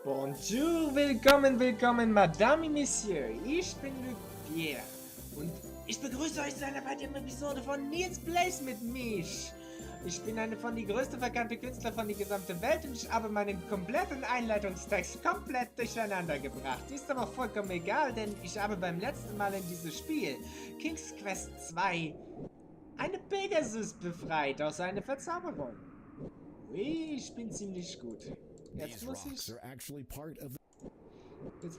Bonjour, willkommen, willkommen, Madame et Monsieur. Ich bin Luc Pierre und ich begrüße euch zu einer weiteren Episode von Nils Plays mit mich. Ich bin eine von die größte bekannte Künstler von der gesamten Welt und ich habe meinen kompletten Einleitungstext komplett durcheinander gebracht. Ist aber vollkommen egal, denn ich habe beim letzten Mal in diesem Spiel, King's Quest 2, eine Pegasus befreit aus seiner Verzauberung. Ui, ich bin ziemlich gut. Jetzt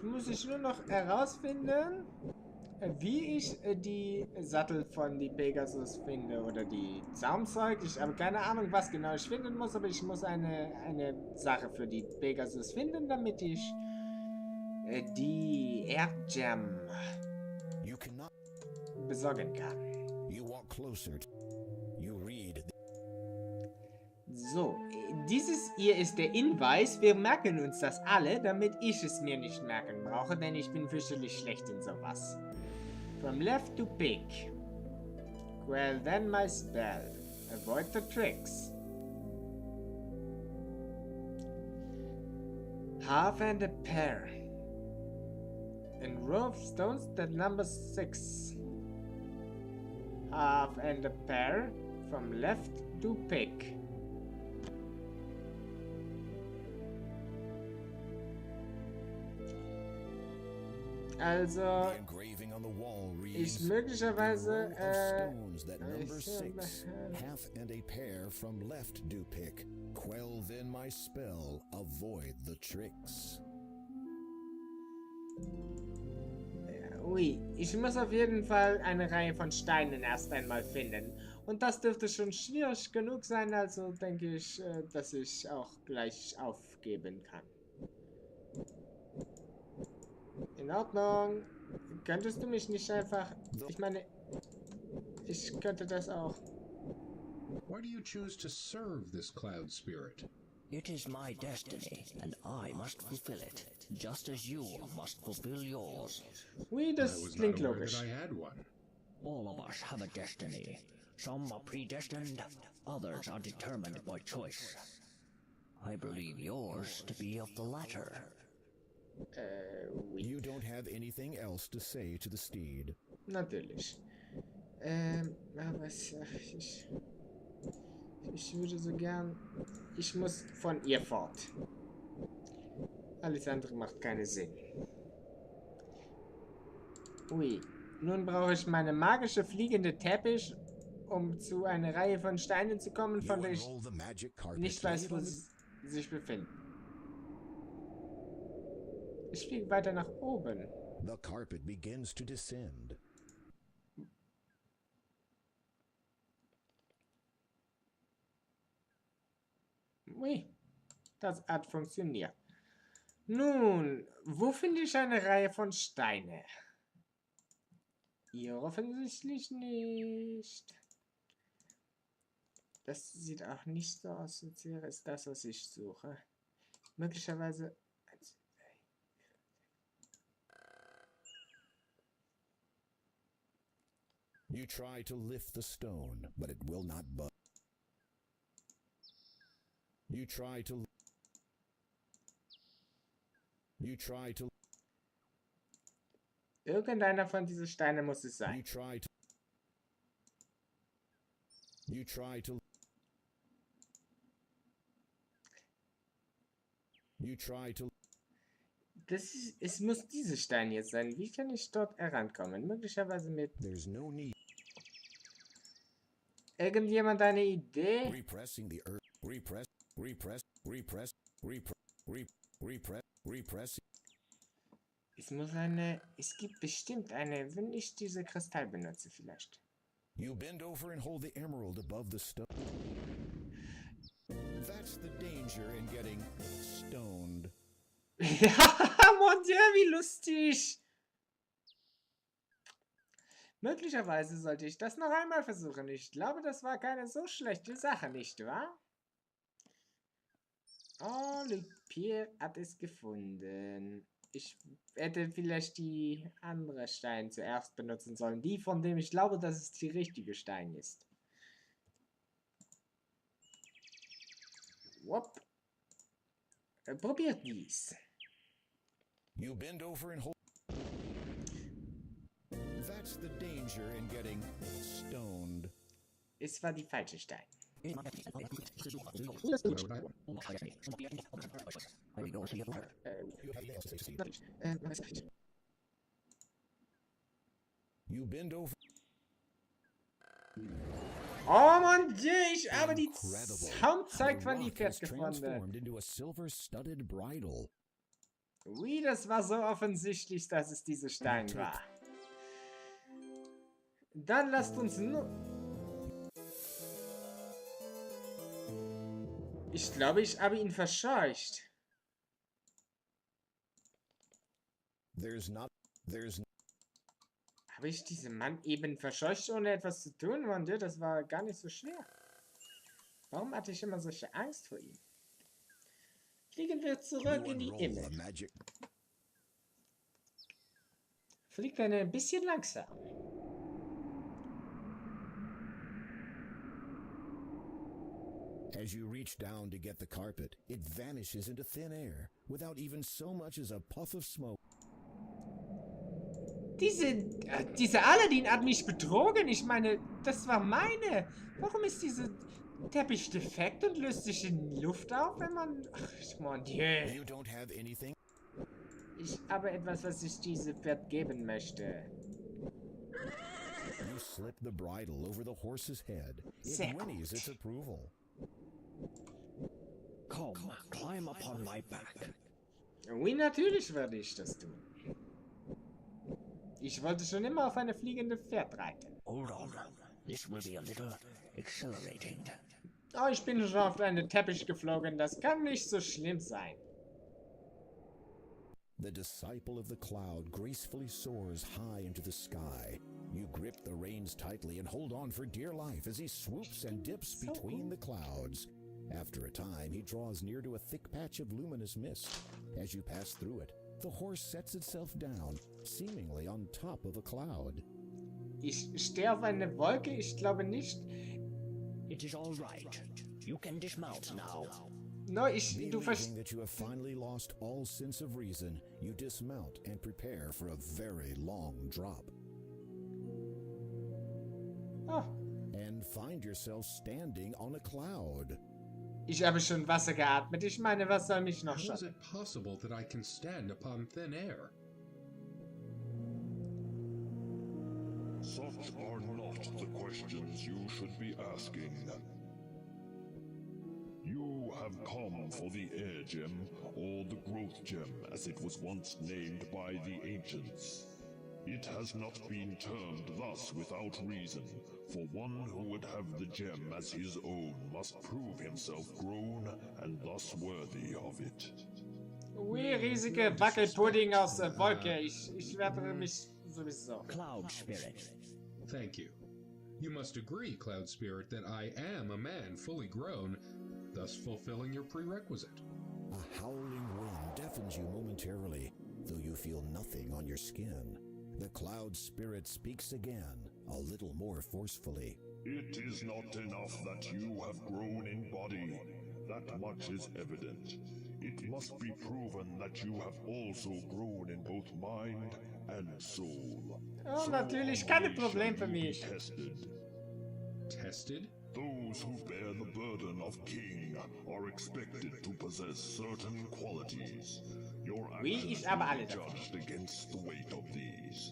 muss ich nur noch herausfinden, wie ich die Sattel von die Pegasus finde oder die Zaumzeug. Ich habe keine Ahnung, was genau ich finden muss, aber ich muss eine Sache für die Pegasus finden, damit ich die Erdgem besorgen kann. So, dieses hier ist der Hinweis. Wir merken uns das alle, damit ich es mir nicht merken brauche, denn ich bin fürchterlich schlecht in sowas. From left to pick. Well, then my spell. Avoid the tricks. Half and a pair. And row of stones that number 6. Half and a pair. From left to pick. Also, ich möglicherweise, half and a pair from left do pick. Quell then my spell, avoid the tricks. Ui, ich muss auf jeden Fall eine Reihe von Steinen erst einmal finden. Und das dürfte schon schwierig genug sein, also denke ich, dass ich auch gleich aufgeben kann. In Ordnung. Könntest du mich nicht einfach... Ich meine, ich könnte das auch. Why do you choose to serve this cloud spirit? It is my destiny, and I must fulfill it, just as you must fulfill yours. Ui, das klingt logisch. I had one. All of us have a destiny. Some are predestined, others are determined by choice. I believe yours to be of the latter. Oui. You don't have anything else to say to the steed. Natürlich. Aber ich würde so gern... Ich muss von ihr fort. Alles andere macht keinen Sinn. Ui. Nun brauche ich meine magische fliegende Teppich, um zu einer Reihe von Steinen zu kommen, von der ich nicht weiß, wo sie sich befinden. Ich fliege weiter nach oben. The carpet begins to descend. Ui, das hat funktioniert. Nun, wo finde ich eine Reihe von Steine? Hier offensichtlich nicht. Das sieht auch nicht so aus, als wäre es das, was ich suche. Möglicherweise... You try to lift the stone, but it will not budge. You try to... Irgendeiner von diesen Steinen muss es sein. You try to... Es muss dieser Stein jetzt sein. Wie kann ich dort herankommen? Möglicherweise mit... There's no need. Irgendjemand eine Idee? Repressing the earth. Repress. Es gibt bestimmt eine, wenn ich diese Kristall benutze vielleicht. You bend over and hold the emerald above the stone. That's the danger in getting stoned. Ja, mon Dieu, wie lustig! Möglicherweise sollte ich das noch einmal versuchen. Ich glaube, das war keine so schlechte Sache, nicht wahr? Oh, Luc Pierre hat es gefunden. Ich hätte vielleicht die andere Stein zuerst benutzen sollen. Die, von dem ich glaube, dass es die richtige Stein ist. Wop. Probiert dies. You bend over and hold. That's the danger in getting stoned. Es war die falsche Stein. You bend over. Oh mon Dieu, ich habe die Soundzeug von die Pferd gefunden. Transformed into a silver-studded bridle. Ui, das war so offensichtlich, dass es diese Stein war. Dann lasst uns nur... Ich glaube, ich habe ihn verscheucht. Habe ich diesen Mann eben verscheucht, ohne etwas zu tun? Mon Dieu, das war gar nicht so schwer. Warum hatte ich immer solche Angst vor ihm? Fliegen wir zurück in die Himmel. Fliegt ein bisschen langsam. As you reach down to get the carpet, it vanishes into thin air, without even so much as a puff of smoke. Dieser Aladdin hat mich betrogen. Ich meine, das war meine. Warum ist dieser Teppich defekt und löst sich in Luft auf, wenn man... Ach, mon Dieu. You don't have anything? Ich habe etwas, was ich diesem Pferd geben möchte. You slip the bridle over the horse's head. Sehr It whinnies gut. its approval. Come, climb upon my back. Ui, natürlich werde ich das tun. Ich wollte schon immer auf eine fliegende Pferd reiten. Hold on, this will be a little exhilarating. Oh, ich bin schon auf einen Teppich geflogen. Das kann nicht so schlimm sein. The disciple of the cloud gracefully soars high into the sky. You grip the reins tightly and hold on for dear life as he swoops and dips between the clouds. After a time, he draws near to a thick patch of luminous mist. As you pass through it, the horse sets itself down, seemingly on top of a cloud. Ich stehe auf eine Wolke. Ich glaube nicht. It is all right. You can dismount now. No, du Believing that you have finally lost all sense of reason, you dismount and prepare for a very long drop. Oh, And find yourself standing on a cloud. ich habe schon Wasser geatmet. Ich meine, was soll mich noch How is schocken? it possible that I can stand upon thin air? Such are not the questions you should be asking. You have come for the air gem, or the growth gem, as it was once named by the ancients. It has not been termed thus without reason, for one who would have the gem as his own must prove himself grown and thus worthy of it. Ui, riesige Wackelpudding aus der Wolke. Ich werde mich sowieso. Cloud spirit. Thank you. You must agree, Cloud Spirit, that I am a man fully grown, thus fulfilling your prerequisite. A howling wind deafens you momentarily, though you feel nothing on your skin. The cloud spirit speaks again, a little more forcefully. It is not enough that you have grown in body. That much is evident. It must be proven that you have also grown in both mind and soul. Oh, natürlich, kein Problem für mich. Tested. Tested? Those who bear the burden of king are expected to possess certain qualities. Your Oui, actions ich habe will alle be davon. judged against the weight of these.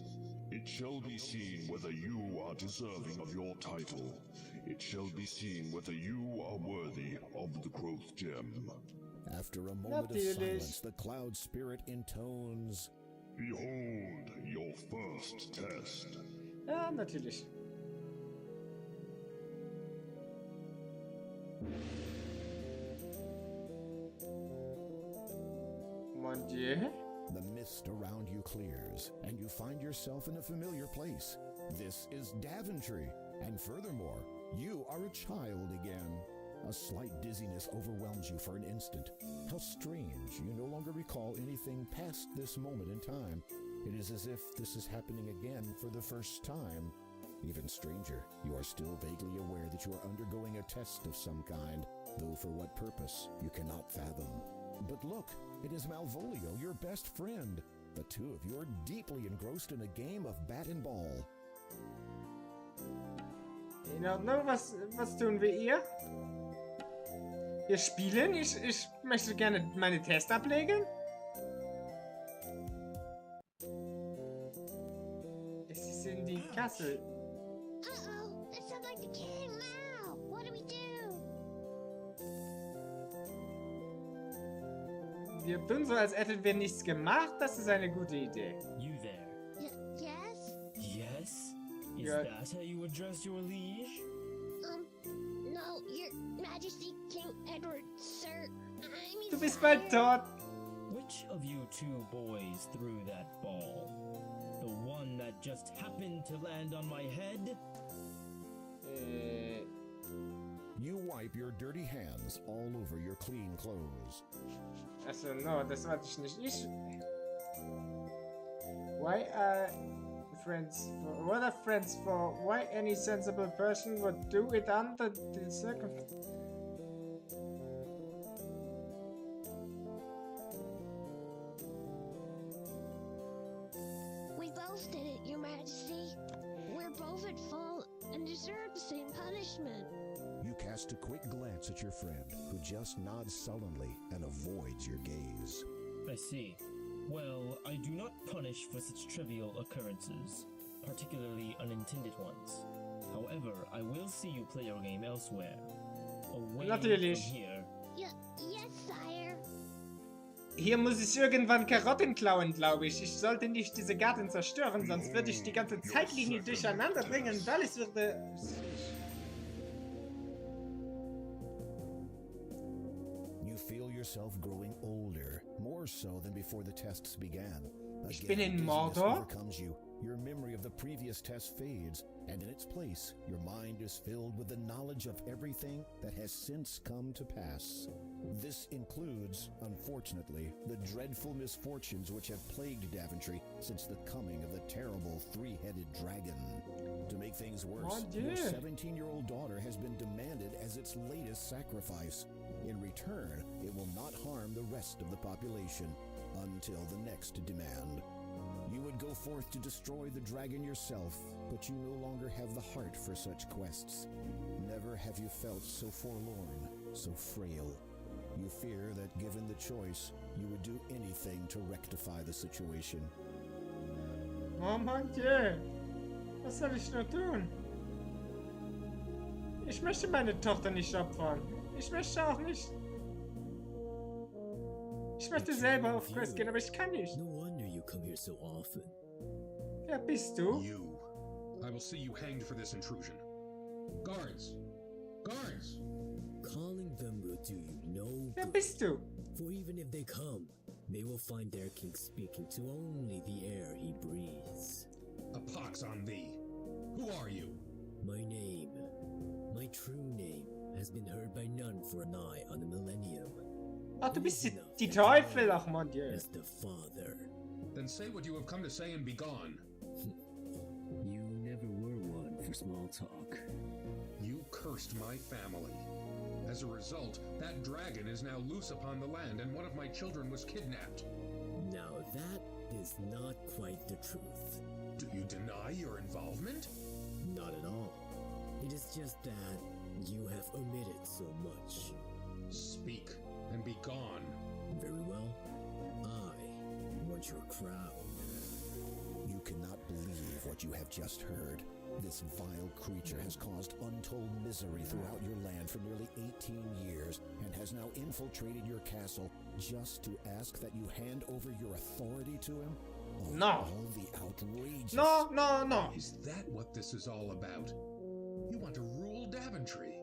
It shall be seen whether you are deserving of your title. It shall be seen whether you are worthy of the growth gem. After a moment of Natürlich. silence, the cloud spirit intones, Behold your first test. Ja, natürlich. Mon Dieu. the mist around you clears, and you find yourself in a familiar place. This is Daventry, and furthermore, you are a child again. A slight dizziness overwhelms you for an instant. How strange, you no longer recall anything past this moment in time. It is as if this is happening again for the first time. Even stranger, you are still vaguely aware that you are undergoing a test of some kind, though for what purpose, you cannot fathom. But look, it is Malvolio, your best friend. The two of you are deeply engrossed in a game of bat and ball. In Ordnung, was tun wir hier? Wir spielen? Ich möchte gerne meine Tests ablegen. Es ist in die Kasse. Uh-oh, that sounds like the king now. What do we do? Wir tun so, als hätten wir nichts gemacht. Das ist eine gute Idee. You there. Yes? Yes? Is Yeah. that how you address your liege? No, your majesty, King Edward, sir. I'm Du bist bald tot. Which of you two boys threw that ball? The one that just happened to land on my head? You wipe your dirty hands all over your clean clothes. Also, no, das wollte ich nicht. Why are friends for? What are friends for? Why any sensible person would do it under the circumstances? We both did it, your majesty. We're both at fault and deserve the same punishment. You cast a quick glance at your friend, who just nods sullenly and avoids your gaze. I see. Well, I do not punish for such trivial occurrences, particularly unintended ones. However, I will see you play your game elsewhere. Away Natürlich. from here. Yes, sire. Hier muss ich irgendwann Karotten klauen, glaube ich. Ich sollte nicht diese Garten zerstören, sonst würde ich die ganze Zeitlinie durcheinander bringen, weil es würde... You feel yourself growing older, more so than before the tests began. Ich bin in dizziness Mordor? overcomes you. Your memory of the previous test fades, and in its place, your mind is filled with the knowledge of everything that has since come to pass. This includes, unfortunately, the dreadful misfortunes which have plagued Daventry since the coming of the terrible three-headed dragon. To make things worse, Mon Dieu. your 17-year-old daughter has been demanded as its latest sacrifice. In return, it will not harm the rest of the population until the next demand. You would go forth to destroy the dragon yourself, but you no longer have the heart for such quests. Never have you felt so forlorn, so frail. You fear that given the choice, you would do anything to rectify the situation. Oh mein Dieu. Was soll ich nur tun? Ich möchte meine Tochter nicht opfern. Ich möchte auch nicht... Ich möchte selber auf Quest gehen, aber ich kann nicht. No wonder you come here so often. Wer bist du? You. I will see you hanged for this intrusion. Guards! Guards! Calling them will do you no Wer good. bist du? For even if they come, they will find their king speaking to only the air he breathes. A pox on thee! Who are you? My name, my true name, has been heard by none for nigh on a millennium. Ach, du bist die Teufel, ach mon Dieu. As the Father. Then say what you have come to say and be gone. You never were one for small talk. You cursed my family. As a result, that dragon is now loose upon the land, and one of my children was kidnapped. Now that is not quite the truth. Do you deny your involvement? Not at all. It is just that you have omitted so much. Speak and be gone. Very well. I want your crown. You cannot believe what you have just heard. This vile creature has caused untold misery throughout your land for nearly 18 years and has now infiltrated your castle just to ask that you hand over your authority to him? Oh, No. All the outrageous... No, no, no. Is that what this is all about? You want to rule Daventry?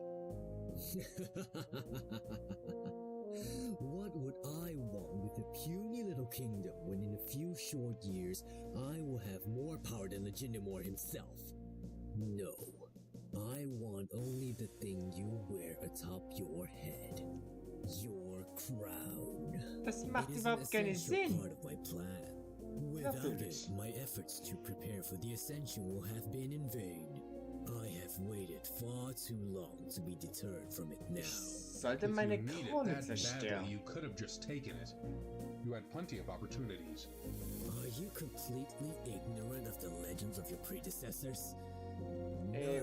What would I want with a puny little kingdom when in a few short years I will have more power than Legitimor himself? No. I want only the thing you wear atop your head. Your crown. Das macht It is überhaupt an keinen essential Sinn. part of my plan. Without it, Natürlich. my efforts to prepare for the ascension will have been in vain. I have waited far too long to be deterred from it now. Sollte If meine you need it Krone that badly, zerstören. you could have just taken it. You had plenty of opportunities. Are you completely ignorant of the legends of your predecessors?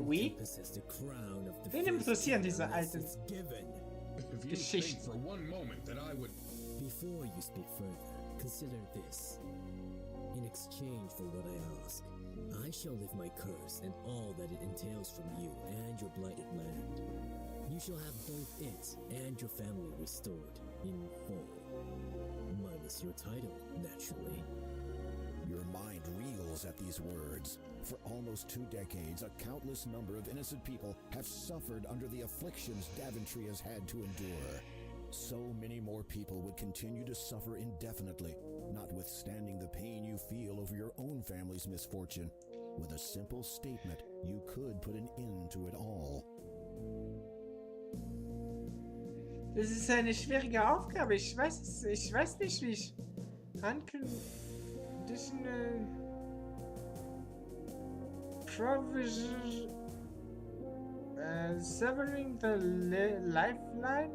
Oui. Possess the crown of the Wen interessieren diese alten it's given. If you Geschichten? think for one moment that I would... Before you speak further, consider this. In exchange for what I ask, I shall lift my curse and all that it entails from you and your blighted land. You shall have both it and your family restored in full. Minus your title, naturally. Your mind reels at these words. For almost 2 decades, a countless number of innocent people have suffered under the afflictions Daventry has had to endure. So many more people would continue to suffer indefinitely, notwithstanding the pain you feel over your own family's misfortune. With a simple statement, you could put an end to it all. Das ist eine schwierige Aufgabe. Ich weiß nicht, wie ich unconditional provision severing the lifeline?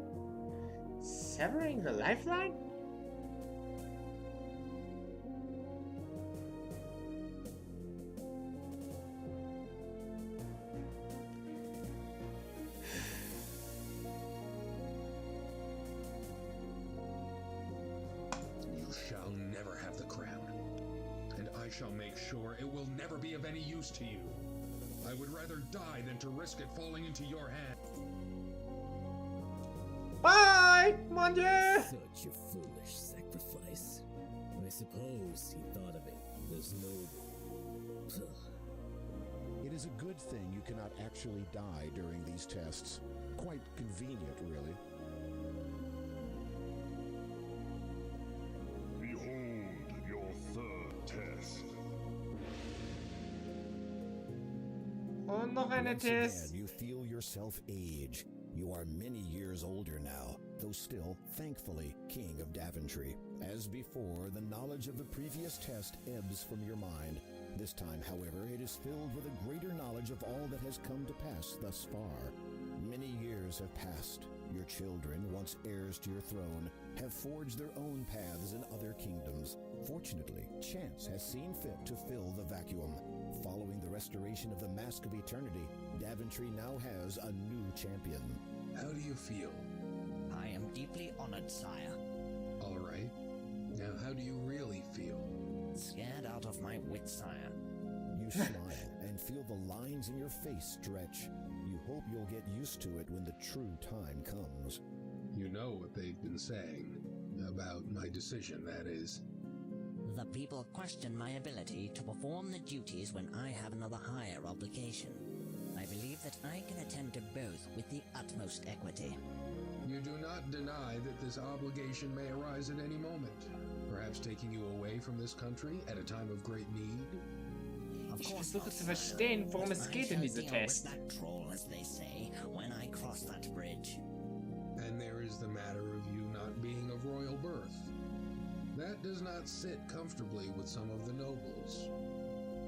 Severing the lifeline? shall never have the crown, and I shall make sure it will never be of any use to you. I would rather die than to risk it falling into your hands. Bye, mon Dieu! Such a foolish sacrifice. I suppose he thought of it as noble. It is a good thing you cannot actually die during these tests. Quite convenient, really. Behold your third test. Und noch eine Once again, Test. you feel yourself age. You are many years older now, though still, thankfully, King of Daventry. As before, the knowledge of the previous test ebbs from your mind. This time, however, it is filled with a greater knowledge of all that has come to pass thus far. Many years have passed. Your children, once heirs to your throne, have forged their own paths in other kingdoms. Fortunately, chance has seen fit to fill the vacuum. Following the restoration of the Mask of Eternity, Daventry now has a new champion. How do you feel? I am deeply honored, sire. All right. Now, how do you really feel? Scared out of my wits, sire. You smile and feel the lines in your face stretch. You hope you'll get used to it when the true time comes. You know what they've been saying about my decision, that is. The people question my ability to perform the duties when I have another higher obligation. I believe that I can attend to both with the utmost equity. You do not deny that this obligation may arise at any moment, perhaps taking you away from this country at a time of great need. Of Ich course versuche not, zu sire. verstehen, worum es I geht in shall diese deal Test. with that troll, as they say, when I cross that bridge. And there is the matter of you not being of royal birth. That does not sit comfortably with some of the nobles.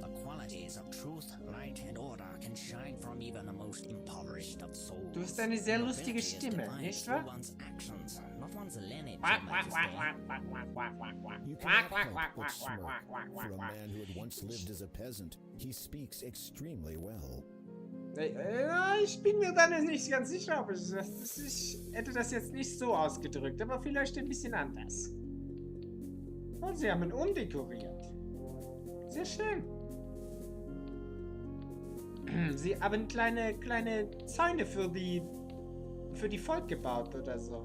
The qualities of truth, light, and order can shine from even the most impoverished of souls. Du hast eine sehr Nobility lustige is Stimme, defined nicht through wahr? one's actions, not one's lineage, Quack, Your quack, quack, Majesty. quack, quack, quack, quack, quack, quack. You Quack, cannot quack, help quack, but quack, smirk. quack, quack, For a quack, man who had once lived as a peasant, he speaks extremely well. Ich bin mir da nicht ganz sicher, ob ich hätte das jetzt nicht so ausgedrückt, aber vielleicht ein bisschen anders. Und sie haben ihn umdekoriert. Sehr schön. Sie haben kleine Zäune für die Volk gebaut oder so.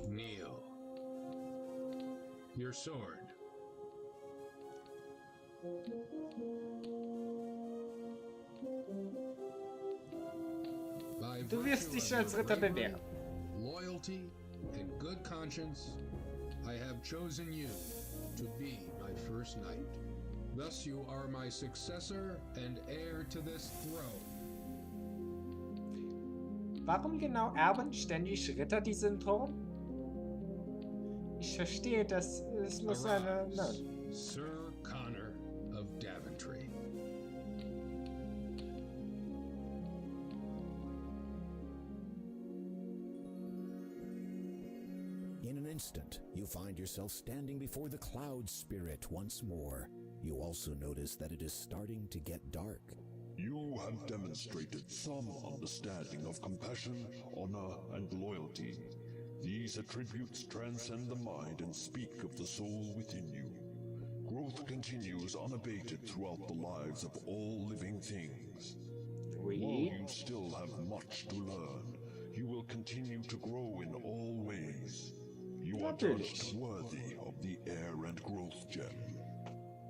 Neil. Your sword. By Du wirst virtue dich of als your Ritter bravery, bewähren. loyalty, and good conscience, I have chosen you to be my first knight. Thus you are my successor and heir to this throne. Warum genau erben ständig Ritter diesen Thron? Ich verstehe, dass es muss eine... Arise, Nein. Sir Con instant, you find yourself standing before the cloud spirit once more. You also notice that it is starting to get dark. You have demonstrated some understanding of compassion, honor, and loyalty. These attributes transcend the mind and speak of the soul within you. Growth continues unabated throughout the lives of all living things. While you still have much to learn, you will continue to grow in all ways. You are judged worthy of the Air and Growth Gem.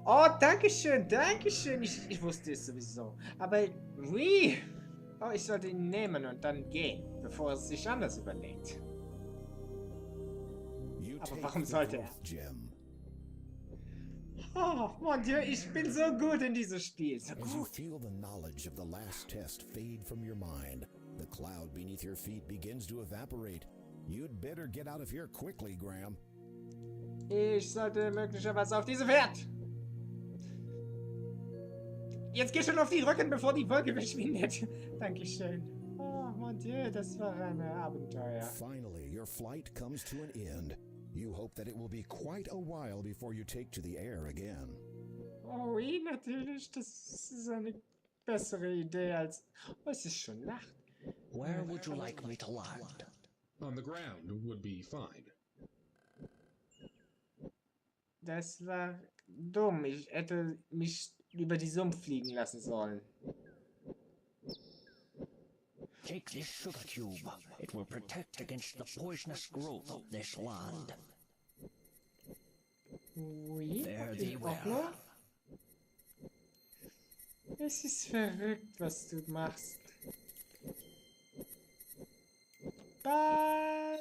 Oh, danke schön, danke schön. Ich wusste es sowieso. Aber wie? Oh, ich sollte ihn nehmen und dann gehen, bevor er sich anders überlegt. Aber warum sollte er? Oh, mon Dieu, ich bin so gut in diesem Spiel. So As you gut. feel the knowledge of the last test fade from your mind, the cloud beneath your feet begins to evaporate. You'd better get out of here quickly, Graham. Ich sollte möglicherweise auf diese Pferd. Jetzt geh schon auf die Rücken, bevor die Wolke verschwindet. Dankeschön. Oh, mon Dieu, das war ein Abenteuer. Finally, your flight comes to an end. You hope that it will be quite a while before you take to the air again. Oh, natürlich. Das ist eine bessere Idee als... Oh, es ist schon Nacht. Where would you like me to land? On the ground would be fine. Das war dumm. Ich hätte mich über die Sumpf fliegen lassen sollen. Take this sugar cube. It will protect against the poisonous growth of this land. Oui, Fare in thee Ordnung. well. Es ist verrückt, was du machst. Bald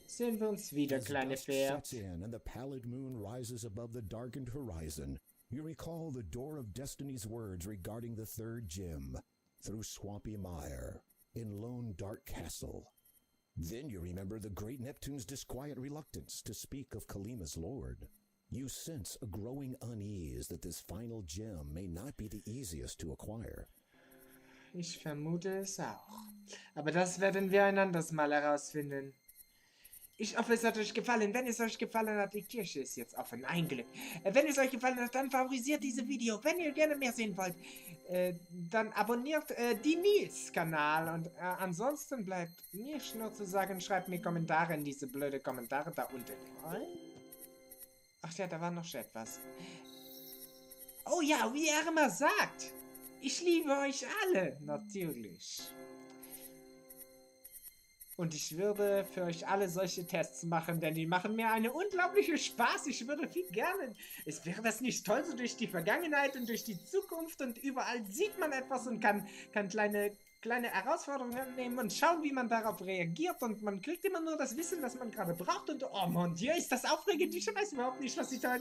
sehen wir uns wieder, As kleine dusk Pferd. sets in and the pallid moon rises above the darkened horizon, you recall the door of destiny's words regarding the third gem, through swampy mire, in lone dark castle. Then you remember the great Neptune's disquiet reluctance to speak of Kalima's lord. You sense a growing unease that this final gem may not be the easiest to acquire. Ich vermute es auch. Aber das werden wir ein anderes Mal herausfinden. Ich hoffe, es hat euch gefallen. Wenn es euch gefallen hat, die Kirche ist jetzt offen. Ein Glück. Wenn es euch gefallen hat, dann favorisiert dieses Video. Wenn ihr gerne mehr sehen wollt, dann abonniert die Nils-Kanal. Und ansonsten bleibt mir nur zu sagen, schreibt mir Kommentare in diese blöde Kommentare da unten. Ach ja, da war noch etwas. Oh ja, wie er immer sagt. Ich liebe euch alle, natürlich. Und ich würde für euch alle solche Tests machen, denn die machen mir einen unglaublichen Spaß. Ich würde viel gerne. Wäre das nicht toll, so durch die Vergangenheit und durch die Zukunft und überall sieht man etwas und kann kleine Herausforderungen nehmen und schauen, wie man darauf reagiert. Und man kriegt immer nur das Wissen, was man gerade braucht. Und oh mon Dieu, ist das aufregend. Ich weiß überhaupt nicht, was ich da...